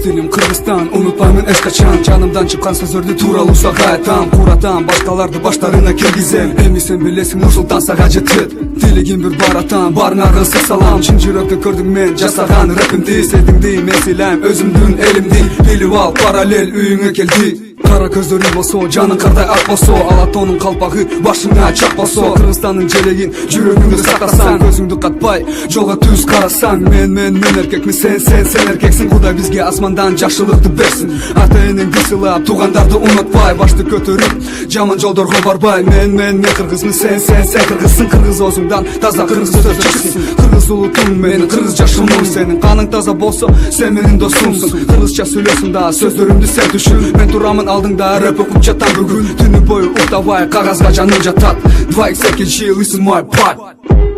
тилим Кыргызстан, унутпаймын эч качан. Жанымдан чыккан сөздөрдү тууралуусак айтам. Куратам, башкаларды баштарына киргизем. Эми сен билесиң, Нур-Султан сага жетет. Тилигим бир баратам, барыңарга ысык салам. Чын жүрөктөн көрдүм мен жасаган рэпимди. Сездиңди мен сыйлайм өзүмдүн элимди. Билип ал, параллель үйүңө келди. Кара көздөрүң болсо, жаның кардай ак болсо, Алатоонун калпагы башыңа чаппасо, Кыргызстандын желегин жүрөгүңдө сактасаң, көзүңдү катпай жолго түз карасаң, мен эркекмин, сен эркексиң. Кудай бизге асмандан жакшылыкты берсин. Ата энеңди сыйлап, туугандарды унутпай, башты көтөрүп, жаман жолдорго барбай. Мен кыргызмын, сен кыргызсың. Кыргыз өзүңдан таза кыргыз сөз чыксын. Кыргыз улутум менин, кыргыз жашымын. Сенин каның таза болсо, сен менин досумсуң. Кыргызча сүйлөсүң да, сөздөрүмдү сен түшүн. Мен турамын алдыңда, рэп окуп жатам бүгүн. Түнү бою уктабай, кагазга жаным жатат. 2 секунд, listen my part.